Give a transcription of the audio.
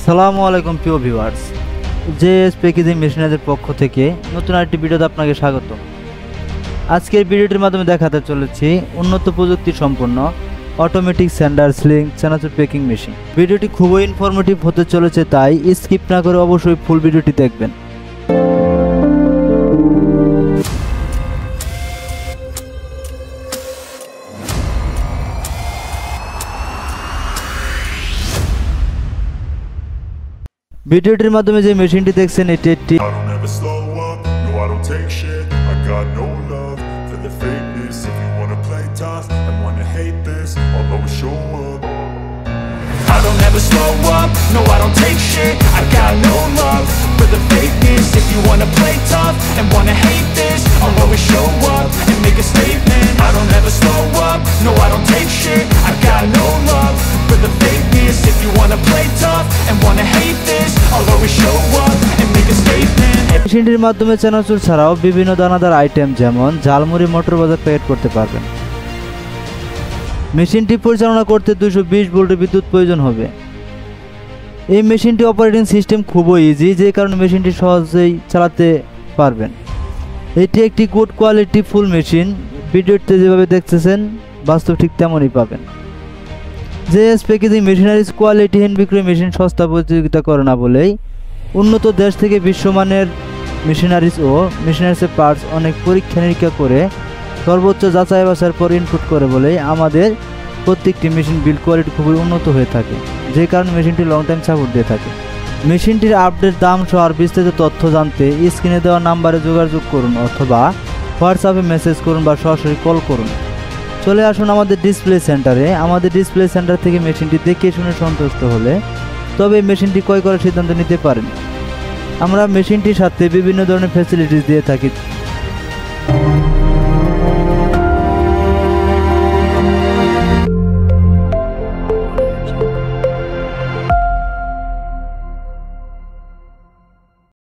সালামু আলাইকুম প্রিয় ভিউয়ার্স, জেএস প্যাকেজিং মেশিনারিজের পক্ষ থেকে নতুন আরেকটি ভিডিওতে আপনাকে স্বাগত। আজকের ভিডিওটির মাধ্যমে দেখাতে চলেছি উন্নত প্রযুক্তি সম্পন্ন অটোমেটিক স্যান্ডার স্লিং চানাচুর প্যাকিং মেশিন। ভিডিওটি খুবই ইনফরমেটিভ হতে চলেছে, তাই স্কিপ না করে অবশ্যই ফুল ভিডিওটি দেখবেন। ভিডিওটির মাধ্যমে যে মেশিনটি দেখছেন এটি একটি মেশিনটির মাধ্যমে চানাচুর ছাড়াও বিভিন্ন দানাদার আইটেম যেমন ঝালমুড়ি, মটর বাজার প্যাকেট করতে পারবেন। মেশিনটি পরিচালনা করতে 220 ভোল্টের বিদ্যুৎ প্রয়োজন হবে। এই মেশিনটি অপারেটিং সিস্টেম খুবই ইজি, যে কারণে মেশিনটি সহজেই চালাতে পারবেন। এটি একটি গুড কোয়ালিটি ফুল মেশিন। ভিডিওতে যেভাবে দেখতেছেন বাস্তব ঠিক তেমনই পাবেন। জেএস প্যাকেজিং মেশিনারিজ কোয়ালিটিহীন বিক্রয় মেশিন সস্তা প্রতিযোগিতা করে না বলেই উন্নত দেশ থেকে বিশ্বমানের মেশিনারিজ ও মেশিনারিজের পার্টস অনেক পরীক্ষা নিরীক্ষা করে সর্বোচ্চ যাচাই বাছাইয়ের পর ইনপুট করে বলেই আমাদের প্রত্যেকটি মেশিন বিল্ড কোয়ালিটি খুবই উন্নত হয়ে থাকে, যে কারণে মেশিনটি লং টাইম সাপোর্ট দিয়ে থাকে। মেশিনটির আপডেট দাম সহ আর বিস্তারিত তথ্য জানতে স্ক্রিনে দেওয়া নাম্বারে যোগাযোগ করুন অথবা হোয়াটসঅ্যাপে মেসেজ করুন বা সরাসরি কল করুন। চলে আসুন আমাদের ডিসপ্লে সেন্টারে। আমাদের ডিসপ্লে সেন্টার থেকে মেশিনটি দেখে শুনে সন্তুষ্ট হলে তবে মেশিনটি ক্রয় করার সিদ্ধান্ত নিতে পারেন। আমরা মেশিনটির সাথে বিভিন্ন ধরনের ফ্যাসিলিটিস দিয়ে থাকি।